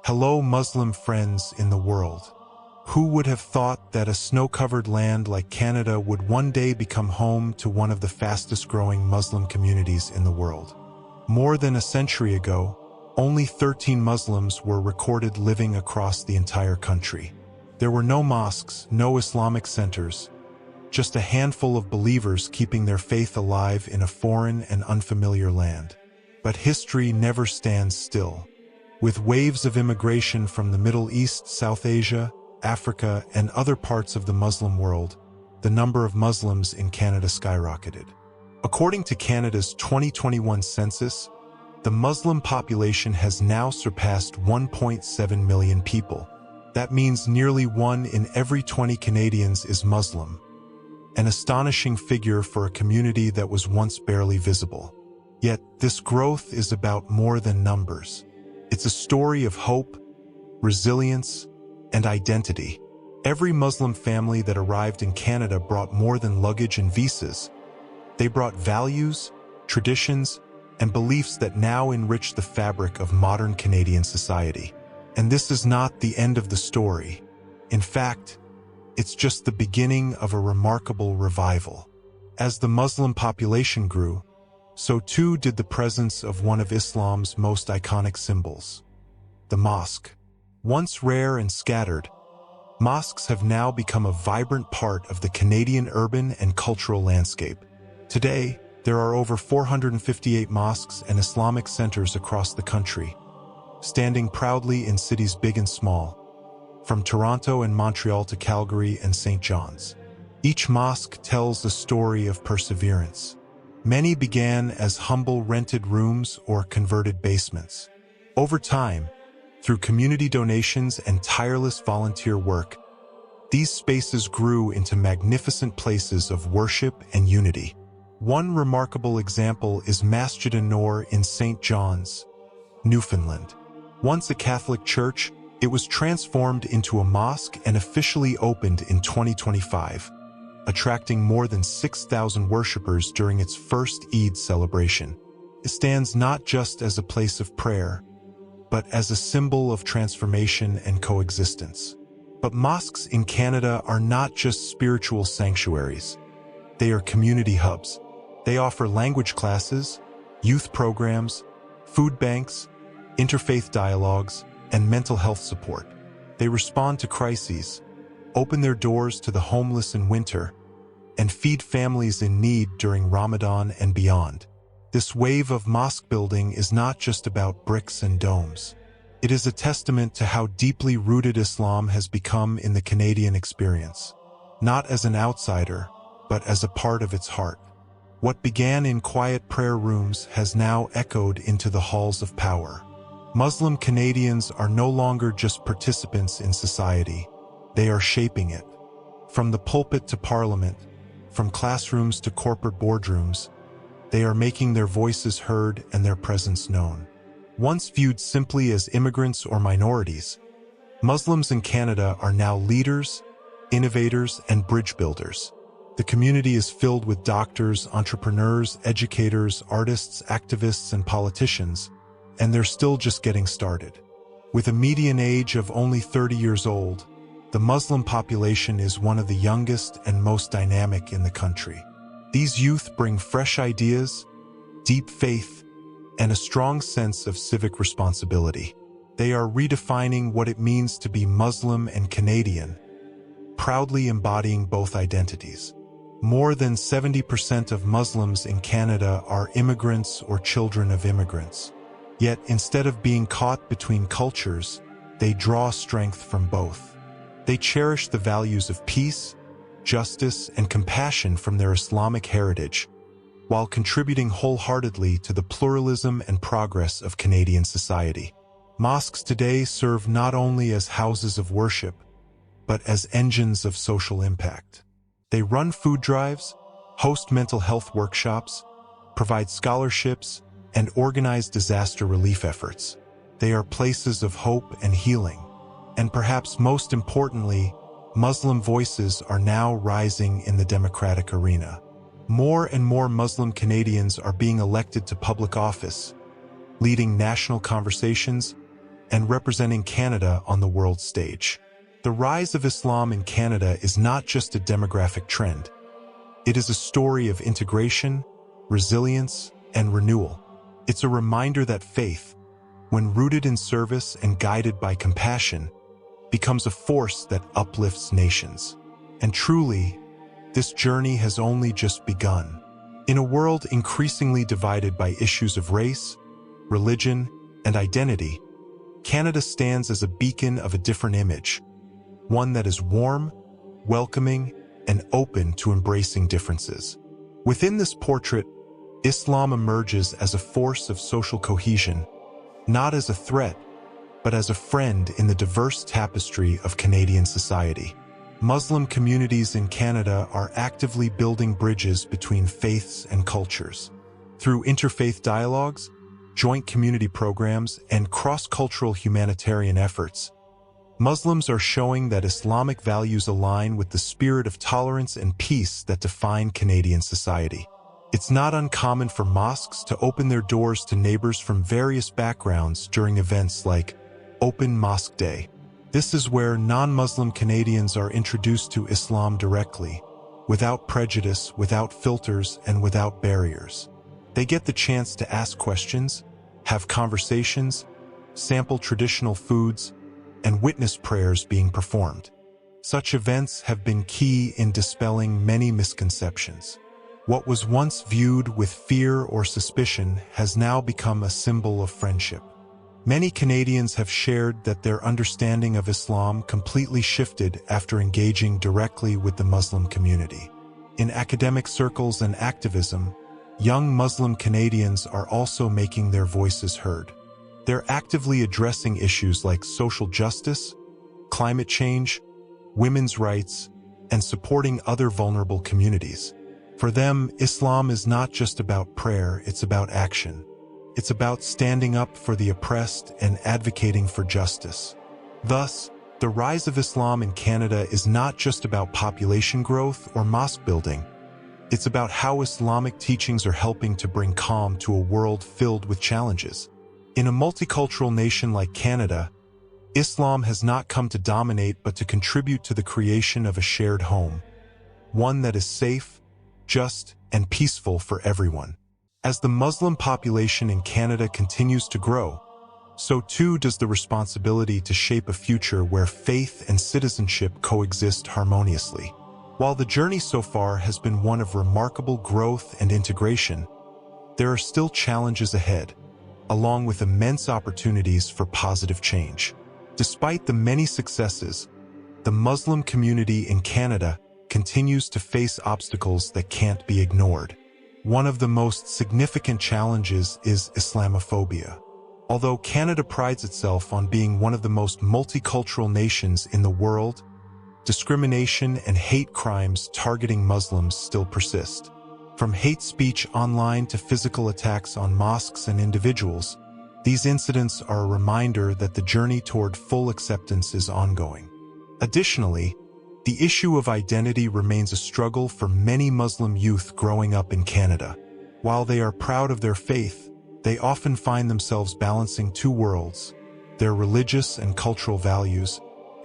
Hello, Muslim friends in the world. Who would have thought that a snow-covered land like Canada would one day become home to one of the fastest-growing Muslim communities in the world? More than a century ago, only 13 Muslims were recorded living across the entire country. There were no mosques, no Islamic centers, just a handful of believers keeping their faith alive in a foreign and unfamiliar land. But history never stands still. With waves of immigration from the Middle East, South Asia, Africa, and other parts of the Muslim world, the number of Muslims in Canada skyrocketed. According to Canada's 2021 census, the Muslim population has now surpassed 1.7 million people. That means nearly 1 in every 20 Canadians is Muslim, an astonishing figure for a community that was once barely visible. Yet, this growth is about more than numbers. It's a story of hope, resilience, and identity. Every Muslim family that arrived in Canada brought more than luggage and visas. They brought values, traditions, and beliefs that now enrich the fabric of modern Canadian society. And this is not the end of the story. In fact, it's just the beginning of a remarkable revival. As the Muslim population grew, so too did the presence of one of Islam's most iconic symbols, the mosque. Once rare and scattered, mosques have now become a vibrant part of the Canadian urban and cultural landscape. Today, there are over 458 mosques and Islamic centers across the country, standing proudly in cities big and small, from Toronto and Montreal to Calgary and St. John's. Each mosque tells a story of perseverance. Many began as humble rented rooms or converted basements. Over time, through community donations and tireless volunteer work, these spaces grew into magnificent places of worship and unity. One remarkable example is Masjid an-Noor in St. John's, Newfoundland. Once a Catholic church, it was transformed into a mosque and officially opened in 2025, attracting more than 6,000 worshippers during its first Eid celebration. It stands not just as a place of prayer, but as a symbol of transformation and coexistence. But mosques in Canada are not just spiritual sanctuaries. They are community hubs. They offer language classes, youth programs, food banks, interfaith dialogues, and mental health support. They respond to crises, open their doors to the homeless in winter, and feed families in need during Ramadan and beyond. This wave of mosque building is not just about bricks and domes. It is a testament to how deeply rooted Islam has become in the Canadian experience, not as an outsider, but as a part of its heart. What began in quiet prayer rooms has now echoed into the halls of power. Muslim Canadians are no longer just participants in society. They are shaping it. From the pulpit to parliament, from classrooms to corporate boardrooms, they are making their voices heard and their presence known. Once viewed simply as immigrants or minorities, Muslims in Canada are now leaders, innovators, and bridge builders. The community is filled with doctors, entrepreneurs, educators, artists, activists, and politicians, and they're still just getting started. With a median age of only 30 years old, the Muslim population is one of the youngest and most dynamic in the country. These youth bring fresh ideas, deep faith, and a strong sense of civic responsibility. They are redefining what it means to be Muslim and Canadian, proudly embodying both identities. More than 70% of Muslims in Canada are immigrants or children of immigrants. Yet, instead of being caught between cultures, they draw strength from both. They cherish the values of peace, justice, and compassion from their Islamic heritage, while contributing wholeheartedly to the pluralism and progress of Canadian society. Mosques today serve not only as houses of worship, but as engines of social impact. They run food drives, host mental health workshops, provide scholarships, and organize disaster relief efforts. They are places of hope and healing. And perhaps most importantly, Muslim voices are now rising in the democratic arena. More and more Muslim Canadians are being elected to public office, leading national conversations, and representing Canada on the world stage. The rise of Islam in Canada is not just a demographic trend. It is a story of integration, resilience, and renewal. It's a reminder that faith, when rooted in service and guided by compassion, becomes a force that uplifts nations. And truly, this journey has only just begun. In a world increasingly divided by issues of race, religion, and identity, Canada stands as a beacon of a different image, one that is warm, welcoming, and open to embracing differences. Within this portrait, Islam emerges as a force of social cohesion, not as a threat, but as a friend in the diverse tapestry of Canadian society. Muslim communities in Canada are actively building bridges between faiths and cultures. Through interfaith dialogues, joint community programs, and cross-cultural humanitarian efforts, Muslims are showing that Islamic values align with the spirit of tolerance and peace that define Canadian society. It's not uncommon for mosques to open their doors to neighbors from various backgrounds during events like Open Mosque Day. This is where non-Muslim Canadians are introduced to Islam directly, without prejudice, without filters, and without barriers. They get the chance to ask questions, have conversations, sample traditional foods, and witness prayers being performed. Such events have been key in dispelling many misconceptions. What was once viewed with fear or suspicion has now become a symbol of friendship. Many Canadians have shared that their understanding of Islam completely shifted after engaging directly with the Muslim community. In academic circles and activism, young Muslim Canadians are also making their voices heard. They're actively addressing issues like social justice, climate change, women's rights, and supporting other vulnerable communities. For them, Islam is not just about prayer, it's about action. It's about standing up for the oppressed and advocating for justice. Thus, the rise of Islam in Canada is not just about population growth or mosque building. It's about how Islamic teachings are helping to bring calm to a world filled with challenges. In a multicultural nation like Canada, Islam has not come to dominate but to contribute to the creation of a shared home, one that is safe, just, and peaceful for everyone. As the Muslim population in Canada continues to grow, so too does the responsibility to shape a future where faith and citizenship coexist harmoniously. While the journey so far has been one of remarkable growth and integration, there are still challenges ahead, along with immense opportunities for positive change. Despite the many successes, the Muslim community in Canada continues to face obstacles that can't be ignored. One of the most significant challenges is Islamophobia. Although Canada prides itself on being one of the most multicultural nations in the world, discrimination and hate crimes targeting Muslims still persist. From hate speech online to physical attacks on mosques and individuals, these incidents are a reminder that the journey toward full acceptance is ongoing. Additionally, the issue of identity remains a struggle for many Muslim youth growing up in Canada. While they are proud of their faith, they often find themselves balancing two worlds, their religious and cultural values,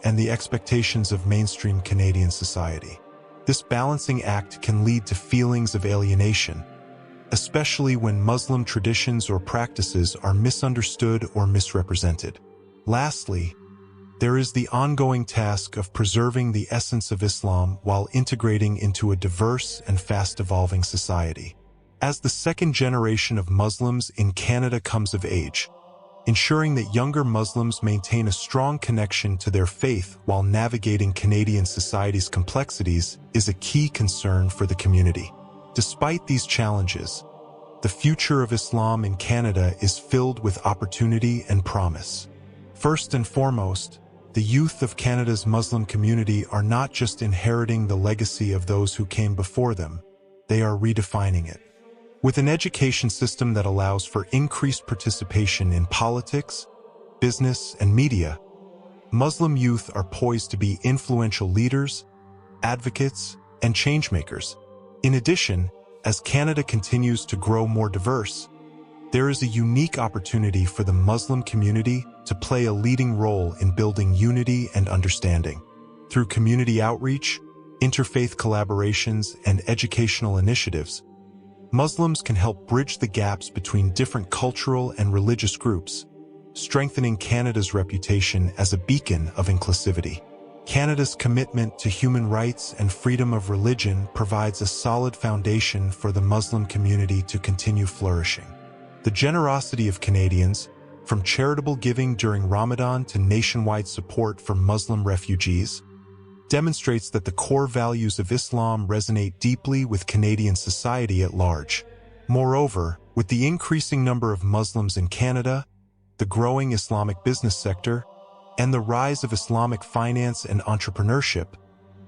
and the expectations of mainstream Canadian society. This balancing act can lead to feelings of alienation, especially when Muslim traditions or practices are misunderstood or misrepresented. Lastly, there is the ongoing task of preserving the essence of Islam while integrating into a diverse and fast-evolving society. As the second generation of Muslims in Canada comes of age, ensuring that younger Muslims maintain a strong connection to their faith while navigating Canadian society's complexities is a key concern for the community. Despite these challenges, the future of Islam in Canada is filled with opportunity and promise. First and foremost, the youth of Canada's Muslim community are not just inheriting the legacy of those who came before them, they are redefining it. With an education system that allows for increased participation in politics, business, and media, Muslim youth are poised to be influential leaders, advocates, and changemakers. In addition, as Canada continues to grow more diverse, There is a unique opportunity for the Muslim community to play a leading role in building unity and understanding. Through community outreach, interfaith collaborations, and educational initiatives, Muslims can help bridge the gaps between different cultural and religious groups, strengthening Canada's reputation as a beacon of inclusivity. Canada's commitment to human rights and freedom of religion provides a solid foundation for the Muslim community to continue flourishing. The generosity of Canadians, from charitable giving during Ramadan to nationwide support for Muslim refugees, demonstrates that the core values of Islam resonate deeply with Canadian society at large. Moreover, with the increasing number of Muslims in Canada, the growing Islamic business sector, and the rise of Islamic finance and entrepreneurship,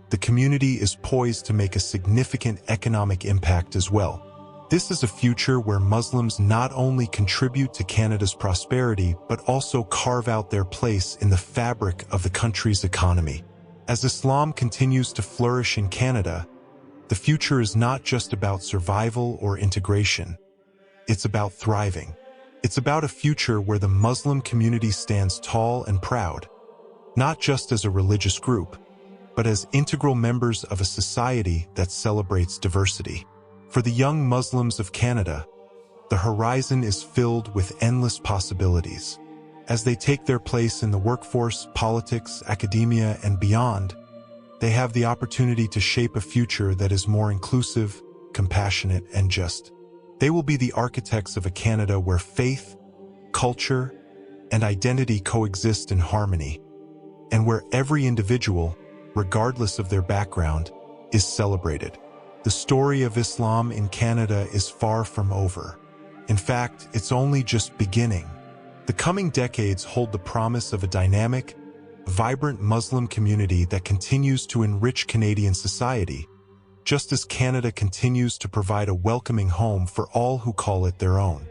the community is poised to make a significant economic impact as well. This is a future where Muslims not only contribute to Canada's prosperity, but also carve out their place in the fabric of the country's economy. As Islam continues to flourish in Canada, the future is not just about survival or integration. It's about thriving. It's about a future where the Muslim community stands tall and proud, not just as a religious group, but as integral members of a society that celebrates diversity. For the young Muslims of Canada, the horizon is filled with endless possibilities. As they take their place in the workforce, politics, academia, and beyond, they have the opportunity to shape a future that is more inclusive, compassionate, and just. They will be the architects of a Canada where faith, culture, and identity coexist in harmony, and where every individual, regardless of their background, is celebrated. The story of Islam in Canada is far from over. In fact, it's only just beginning. The coming decades hold the promise of a dynamic, vibrant Muslim community that continues to enrich Canadian society, just as Canada continues to provide a welcoming home for all who call it their own.